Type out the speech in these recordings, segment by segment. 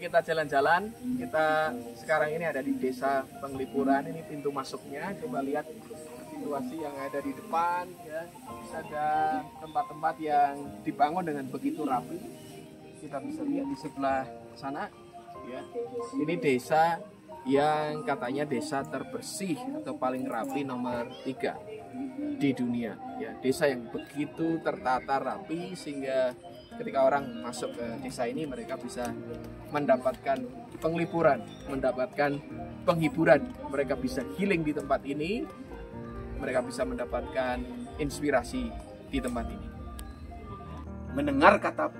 kita jalan-jalan. Kita sekarang ini ada di Desa Penglipuran. Ini pintu masuknya. Coba lihat situasi yang ada di depan. Ya, ada tempat-tempat yang dibangun dengan begitu rapi. Kita bisa lihat di sebelah sana. Ya, ini desa yang katanya desa terbersih atau paling rapi nomor 3 di dunia. Ya, desa yang begitu tertata rapi sehingga ketika orang masuk ke desa ini mereka bisa mendapatkan penglipuran, mendapatkan penghiburan. Mereka bisa healing di tempat ini, mereka bisa mendapatkan inspirasi di tempat ini. Mendengar kata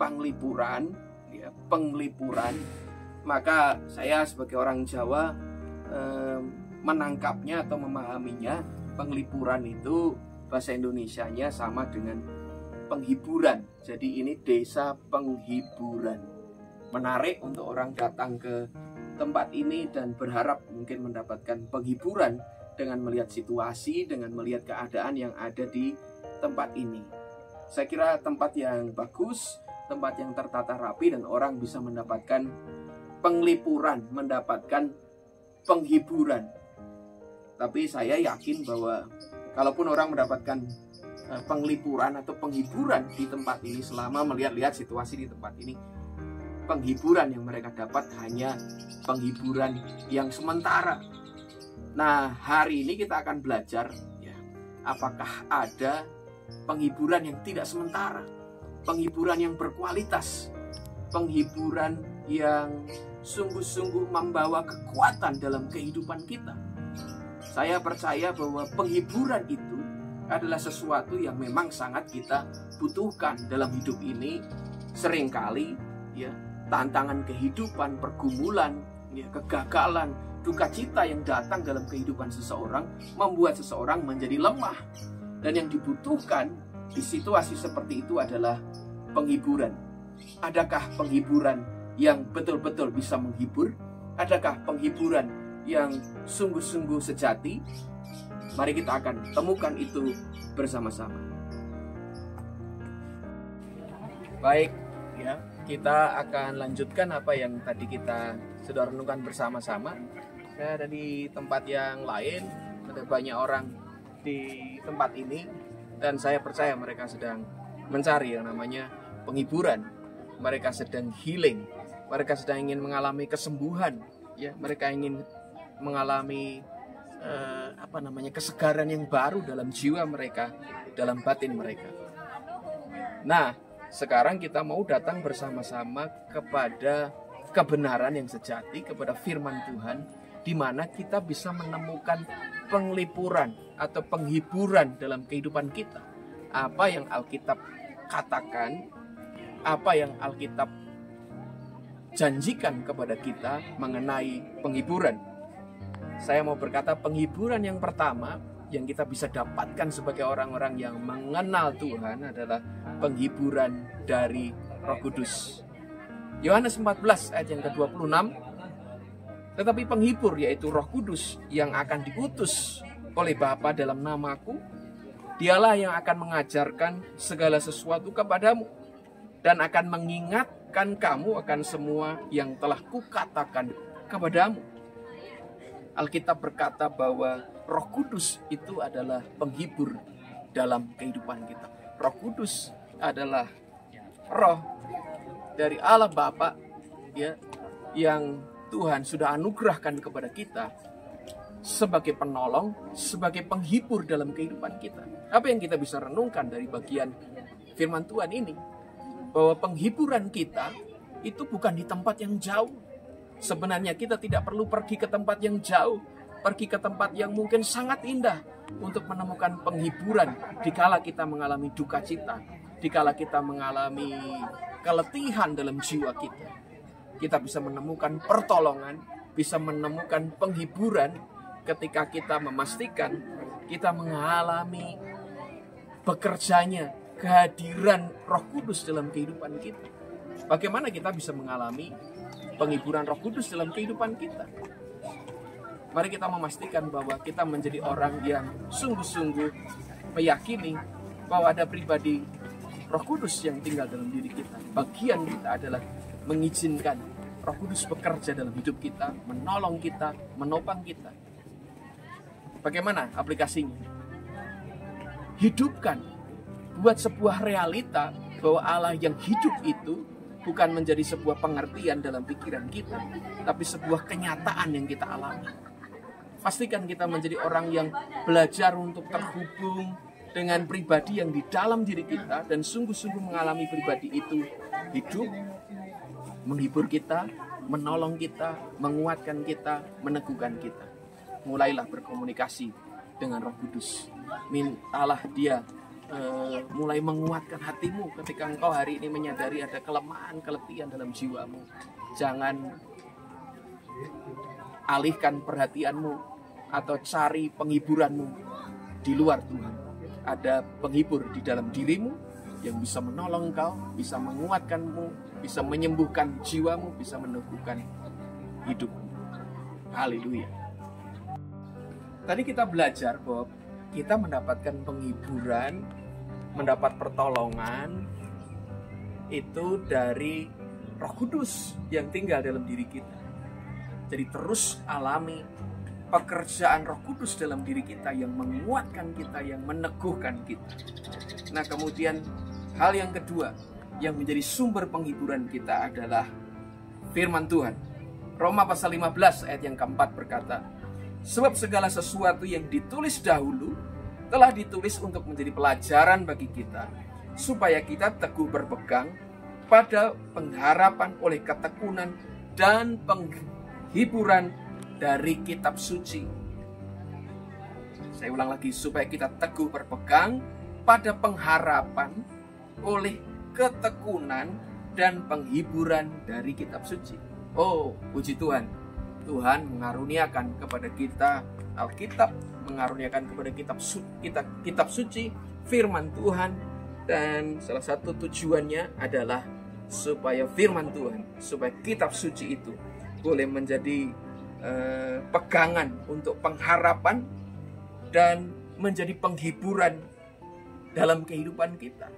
penglipuran, ya, penglipuran, maka saya sebagai orang Jawa menangkapnya atau memahaminya. Penglipuran itu bahasa Indonesianya sama dengan penghiburan. Jadi ini desa penghiburan. Menarik untuk orang datang ke tempat ini dan berharap mungkin mendapatkan penghiburan dengan melihat situasi, dengan melihat keadaan yang ada di tempat ini. Saya kira tempat yang bagus, tempat yang tertata rapi, dan orang bisa mendapatkan penglipuran, mendapatkan penghiburan. Tapi saya yakin bahwa kalaupun orang mendapatkan penglipuran atau penghiburan di tempat ini, selama melihat-lihat situasi di tempat ini, penghiburan yang mereka dapat hanya penghiburan yang sementara. Nah, hari ini kita akan belajar, ya, apakah ada penghiburan yang tidak sementara, penghiburan yang berkualitas, penghiburan yang sungguh-sungguh membawa kekuatan dalam kehidupan kita. Saya percaya bahwa penghiburan itu adalah sesuatu yang memang sangat kita butuhkan dalam hidup ini. Seringkali, ya, tantangan kehidupan, pergumulan, ya, kegagalan, duka cita yang datang dalam kehidupan seseorang membuat seseorang menjadi lemah. Dan yang dibutuhkan di situasi seperti itu adalah penghiburan. Adakah penghiburan yang betul-betul bisa menghibur? Adakah penghiburan yang sungguh-sungguh sejati? Mari kita akan temukan itu bersama-sama. Baik, ya, kita akan lanjutkan apa yang tadi kita sudah renungkan bersama-sama. Saya ada di tempat yang lain, ada banyak orang di tempat ini, dan saya percaya mereka sedang mencari yang namanya penghiburan. Mereka sedang healing, mereka sedang ingin mengalami kesembuhan, ya, mereka ingin mengalami kesegaran yang baru dalam jiwa mereka, dalam batin mereka. Nah, sekarang kita mau datang bersama-sama kepada kebenaran yang sejati, kepada firman Tuhan, di mana kita bisa menemukan penglipuran atau penghiburan dalam kehidupan kita. Apa yang Alkitab katakan, apa yang Alkitab janjikan kepada kita mengenai penghiburan. Saya mau berkata, penghiburan yang pertama yang kita bisa dapatkan sebagai orang-orang yang mengenal Tuhan adalah penghiburan dari Roh Kudus. Yohanes 14 ayat yang ke-26, tetapi penghibur, yaitu Roh Kudus yang akan diutus oleh Bapa dalam namaku, dialah yang akan mengajarkan segala sesuatu kepadamu dan akan mengingatkan kamu akan semua yang telah kukatakan kepadamu. Alkitab berkata bahwa Roh Kudus itu adalah penghibur dalam kehidupan kita. Roh Kudus adalah roh dari Allah Bapa, ya, yang Tuhan sudah anugerahkan kepada kita sebagai penolong, sebagai penghibur dalam kehidupan kita. Apa yang kita bisa renungkan dari bagian firman Tuhan ini? Bahwa penghiburan kita itu bukan di tempat yang jauh. Sebenarnya kita tidak perlu pergi ke tempat yang jauh, pergi ke tempat yang mungkin sangat indah untuk menemukan penghiburan dikala kita mengalami duka cita, dikala kita mengalami keletihan dalam jiwa kita. Kita bisa menemukan pertolongan, bisa menemukan penghiburan ketika kita memastikan kita mengalami bekerjanya kehadiran Roh Kudus dalam kehidupan kita. Bagaimana kita bisa mengalami penghiburan Roh Kudus dalam kehidupan kita? Mari kita memastikan bahwa kita menjadi orang yang sungguh-sungguh meyakini bahwa ada pribadi Roh Kudus yang tinggal dalam diri kita. Bagian kita adalah mengizinkan Roh Kudus bekerja dalam hidup kita, menolong kita, menopang kita. Bagaimana aplikasinya? Hidupkan, buat sebuah realita bahwa Allah yang hidup itu bukan menjadi sebuah pengertian dalam pikiran kita, tapi sebuah kenyataan yang kita alami. Pastikan kita menjadi orang yang belajar untuk terhubung dengan pribadi yang di dalam diri kita dan sungguh-sungguh mengalami pribadi itu hidup, menghibur kita, menolong kita, menguatkan kita, meneguhkan kita. Mulailah berkomunikasi dengan Roh Kudus. Mintalah dia mulai menguatkan hatimu ketika engkau hari ini menyadari ada kelemahan, keletihan dalam jiwamu. Jangan alihkan perhatianmu atau cari penghiburanmu di luar Tuhan. Ada penghibur di dalam dirimu yang bisa menolong engkau, bisa menguatkanmu, bisa menyembuhkan jiwamu, bisa meneguhkan hidupmu. Haleluya. Tadi kita belajar bahwa kita mendapatkan penghiburan, mendapat pertolongan itu dari Roh Kudus yang tinggal dalam diri kita. Jadi terus alami pekerjaan Roh Kudus dalam diri kita yang menguatkan kita, yang meneguhkan kita. Nah, kemudian hal yang kedua yang menjadi sumber penghiburan kita adalah firman Tuhan. Roma pasal 15 ayat yang keempat berkata, sebab segala sesuatu yang ditulis dahulu telah ditulis untuk menjadi pelajaran bagi kita, supaya kita teguh berpegang pada pengharapan oleh ketekunan dan penghiburan dari kitab suci. Saya ulang lagi, supaya kita teguh berpegang pada pengharapan oleh ketekunan dan penghiburan dari kitab suci. Oh, puji Tuhan. Tuhan mengaruniakan kepada kita Alkitab, mengaruniakan kepada kitab suci, firman Tuhan, dan salah satu tujuannya adalah supaya firman Tuhan, supaya kitab suci itu boleh menjadi pegangan untuk pengharapan dan menjadi penghiburan dalam kehidupan kita.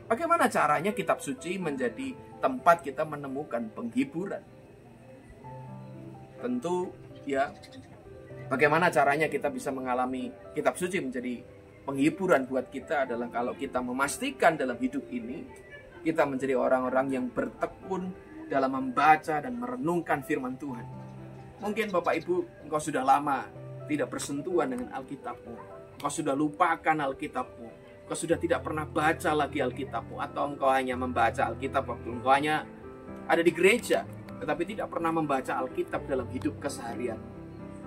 Bagaimana caranya kitab suci menjadi tempat kita menemukan penghiburan? Tentu ya, bagaimana caranya kita bisa mengalami kitab suci menjadi penghiburan buat kita adalah kalau kita memastikan dalam hidup ini kita menjadi orang-orang yang bertekun dalam membaca dan merenungkan firman Tuhan. Mungkin Bapak Ibu, engkau sudah lama tidak bersentuhan dengan Alkitabmu. Engkau sudah lupakan Alkitabmu. Engkau sudah tidak pernah baca lagi Alkitabmu. Atau engkau hanya membaca Alkitab waktu engkau hanya ada di gereja, tetapi tidak pernah membaca Alkitab dalam hidup keseharian.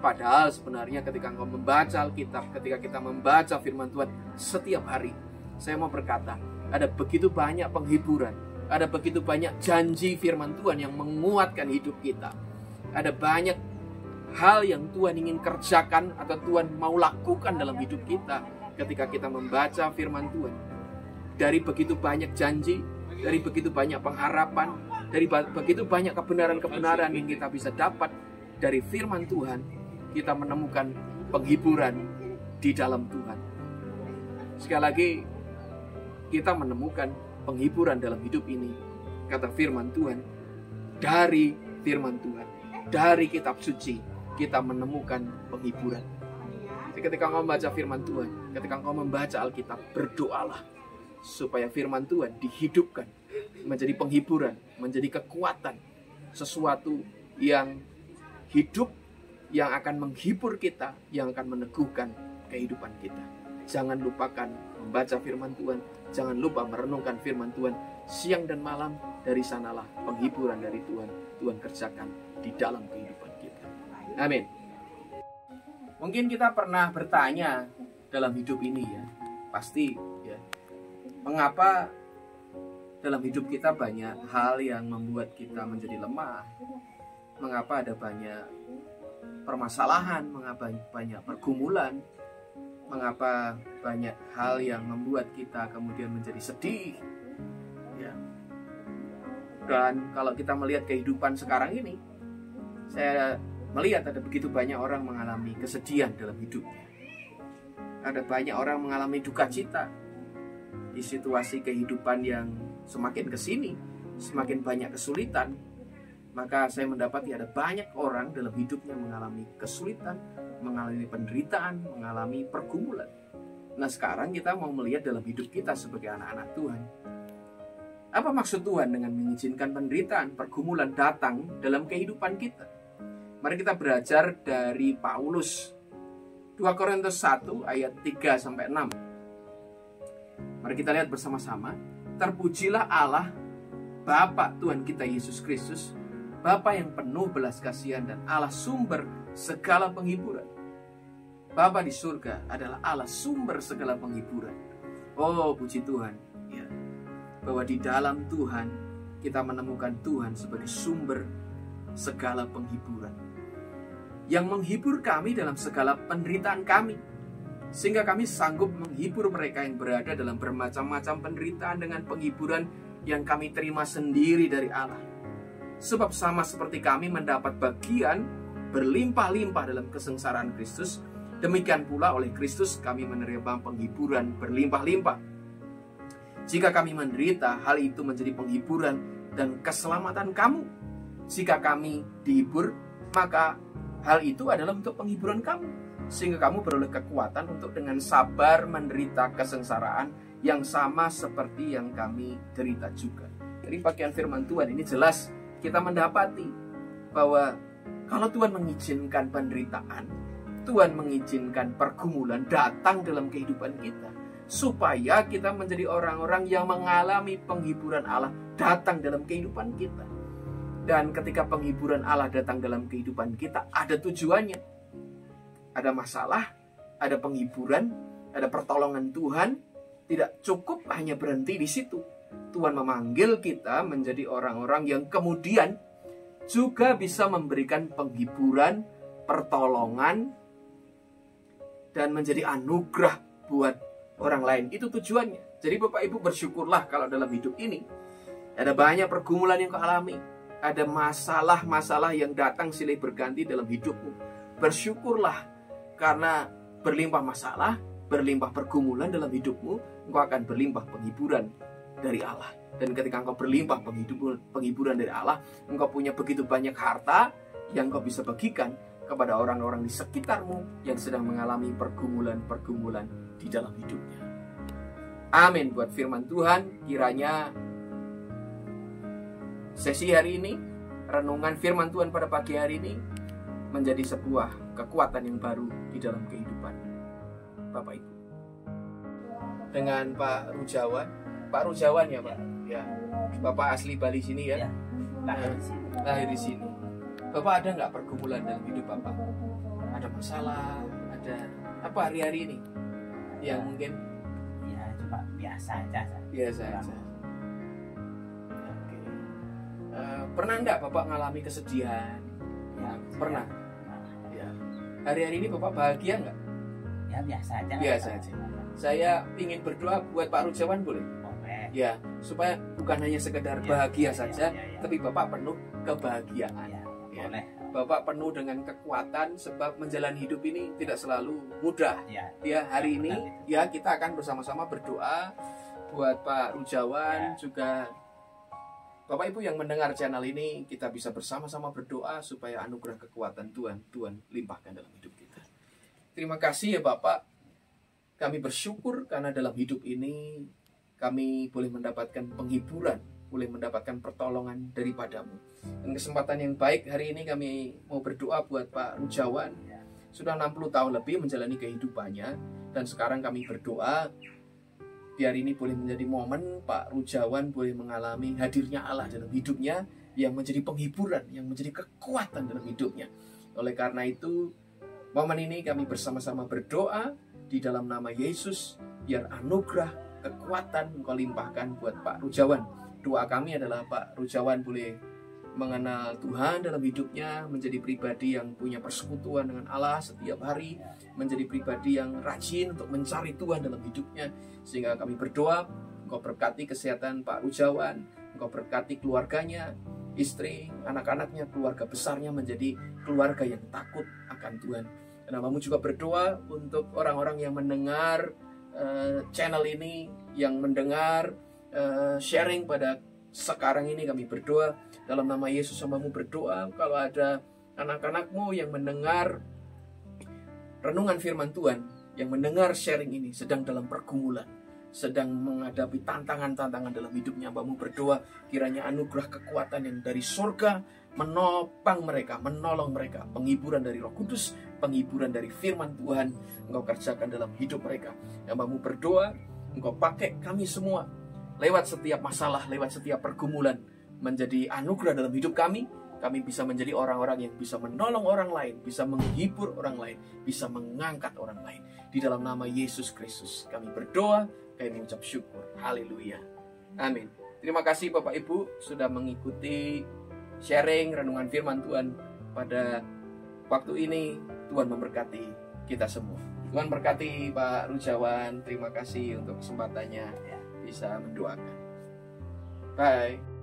Padahal sebenarnya ketika engkau membaca Alkitab, ketika kita membaca firman Tuhan setiap hari, saya mau berkata, ada begitu banyak penghiburan, ada begitu banyak janji firman Tuhan yang menguatkan hidup kita. Ada banyak hal yang Tuhan ingin kerjakan atau Tuhan mau lakukan dalam hidup kita ketika kita membaca firman Tuhan. Dari begitu banyak janji, dari begitu banyak pengharapan, dari begitu banyak kebenaran-kebenaran yang kita bisa dapat dari firman Tuhan, kita menemukan penghiburan di dalam Tuhan. Sekali lagi, kita menemukan penghiburan dalam hidup ini, kata firman Tuhan, dari firman Tuhan, dari kitab suci, kita menemukan penghiburan. Ketika engkau membaca firman Tuhan, ketika engkau membaca Alkitab, berdoalah supaya firman Tuhan dihidupkan menjadi penghiburan, menjadi kekuatan, sesuatu yang hidup, yang akan menghibur kita, yang akan meneguhkan kehidupan kita. Jangan lupakan membaca firman Tuhan, jangan lupa merenungkan firman Tuhan siang dan malam. Dari sanalah penghiburan dari Tuhan kerjakan di dalam kehidupan kita. Amin. Mungkin kita pernah bertanya dalam hidup ini ya, pasti ya, mengapa dalam hidup kita banyak hal yang membuat kita menjadi lemah? Mengapa ada banyak permasalahan? Mengapa banyak pergumulan? Mengapa banyak hal yang membuat kita kemudian menjadi sedih? Ya. Dan kalau kita melihat kehidupan sekarang ini, saya melihat ada begitu banyak orang mengalami kesedihan dalam hidupnya. Ada banyak orang mengalami duka cita di situasi kehidupan yang semakin kesini, semakin banyak kesulitan. Maka saya mendapati ada banyak orang dalam hidupnya mengalami kesulitan, mengalami penderitaan, mengalami pergumulan. Nah sekarang kita mau melihat dalam hidup kita sebagai anak-anak Tuhan. Apa maksud Tuhan dengan mengizinkan penderitaan, pergumulan datang dalam kehidupan kita? Mari kita belajar dari Paulus. 2 Korintus 1 ayat 3-6. Mari kita lihat bersama-sama. Terpujilah Allah, Bapa Tuhan kita Yesus Kristus, Bapa yang penuh belas kasihan dan Allah sumber segala penghiburan. Bapa di surga adalah Allah sumber segala penghiburan. Oh, puji Tuhan, ya, bahwa di dalam Tuhan kita menemukan Tuhan sebagai sumber segala penghiburan, yang menghibur kami dalam segala penderitaan kami, sehingga kami sanggup menghibur mereka yang berada dalam bermacam-macam penderitaan dengan penghiburan yang kami terima sendiri dari Allah. Sebab sama seperti kami mendapat bagian berlimpah-limpah dalam kesengsaraan Kristus, demikian pula oleh Kristus kami menerima penghiburan berlimpah-limpah. Jika kami menderita, hal itu menjadi penghiburan dan keselamatan kamu. Jika kami dihibur, maka hal itu adalah untuk penghiburan kamu, sehingga kamu beroleh kekuatan untuk dengan sabar menderita kesengsaraan yang sama seperti yang kami derita juga. Dari bagian firman Tuhan ini jelas kita mendapati bahwa kalau Tuhan mengizinkan penderitaan, Tuhan mengizinkan pergumulan datang dalam kehidupan kita, supaya kita menjadi orang-orang yang mengalami penghiburan Allah datang dalam kehidupan kita. Dan ketika penghiburan Allah datang dalam kehidupan kita, ada tujuannya. Ada masalah, ada penghiburan, ada pertolongan Tuhan. Tidak cukup hanya berhenti di situ. Tuhan memanggil kita menjadi orang-orang yang kemudian juga bisa memberikan penghiburan, pertolongan, dan menjadi anugerah buat orang lain. Itu tujuannya. Jadi Bapak Ibu bersyukurlah kalau dalam hidup ini ada banyak pergumulan yang kau alami, ada masalah-masalah yang datang silih berganti dalam hidupmu. Bersyukurlah karena berlimpah masalah, berlimpah pergumulan dalam hidupmu, engkau akan berlimpah penghiburan dari Allah. Dan ketika engkau berlimpah penghiburan dari Allah, engkau punya begitu banyak harta yang engkau bisa bagikan kepada orang-orang di sekitarmu yang sedang mengalami pergumulan-pergumulan di dalam hidupnya. Amin buat firman Tuhan. Kiranya sesi hari ini, renungan firman Tuhan pada pagi hari ini menjadi sebuah kekuatan yang baru di dalam kehidupan Bapak Ibu. Dengan Pak Rujawan ya Pak? Ya, Bapak asli Bali sini ya? Lahir di sini. Bapak ada nggak pergumulan dalam hidup Bapak? Ada masalah, ada apa hari-hari ini? Yang mungkin? Ya cuma biasa aja. Biasa aja. Oke. Pernah nggak Bapak ngalami kesedihan? Ya, pernah. Ya. Hari-hari ini Bapak bahagia nggak? Ya biasa aja. Biasa aja. Saya ingin berdoa buat Pak Rujawan boleh? Boleh. Ya, supaya bukan hanya sekedar bahagia saja, tapi Bapak penuh kebahagiaan. Ya, boleh. Bapak penuh dengan kekuatan sebab menjalani hidup ini tidak selalu mudah. Ya, hari ini ya kita akan bersama-sama berdoa buat Pak Rujawan juga. Bapak Ibu yang mendengar channel ini, kita bisa bersama-sama berdoa supaya anugerah kekuatan Tuhan limpahkan dalam hidup kita. Terima kasih ya Bapak. Kami bersyukur karena dalam hidup ini kami boleh mendapatkan penghiburan, boleh mendapatkan pertolongan daripadamu. Dan kesempatan yang baik hari ini kami mau berdoa buat Pak Rujawan. Sudah 60 tahun lebih menjalani kehidupannya, dan sekarang kami berdoa biar ini boleh menjadi momen Pak Rujawan boleh mengalami hadirnya Allah dalam hidupnya, yang menjadi penghiburan, yang menjadi kekuatan dalam hidupnya. Oleh karena itu, momen ini kami bersama-sama berdoa di dalam nama Yesus, biar anugerah, kekuatan Engkau limpahkan buat Pak Rujawan. Doa kami adalah Pak Rujawan boleh mengenal Tuhan dalam hidupnya, menjadi pribadi yang punya persekutuan dengan Allah setiap hari, menjadi pribadi yang rajin untuk mencari Tuhan dalam hidupnya. Sehingga kami berdoa, Engkau berkati kesehatan Pak Rujawan, Engkau berkati keluarganya, istri, anak-anaknya, keluarga besarnya menjadi keluarga yang takut akan Tuhan. Dan namamu juga berdoa untuk orang-orang yang mendengar channel ini, yang mendengar sharing pada sekarang ini. Kami berdoa Dalam nama Yesus hambamu berdoa, kalau ada anak-anakmu yang mendengar renungan firman Tuhan, yang mendengar sharing ini, sedang dalam pergumulan, sedang menghadapi tantangan-tantangan dalam hidupnya, hambamu berdoa, kiranya anugerah kekuatan yang dari surga menopang mereka, menolong mereka. Penghiburan dari Roh Kudus, penghiburan dari firman Tuhan, Engkau kerjakan dalam hidup mereka. Hambamu berdoa, Engkau pakai kami semua lewat setiap masalah, lewat setiap pergumulan, menjadi anugerah dalam hidup kami. Kami bisa menjadi orang-orang yang bisa menolong orang lain, bisa menghibur orang lain, bisa mengangkat orang lain. Di dalam nama Yesus Kristus kami berdoa, kami mengucap syukur. Haleluya. Amin. Terima kasih Bapak Ibu sudah mengikuti sharing renungan firman Tuhan pada waktu ini. Tuhan memberkati kita semua. Tuhan berkati Pak Rujawan. Terima kasih untuk kesempatannya bisa mendoakan. Bye.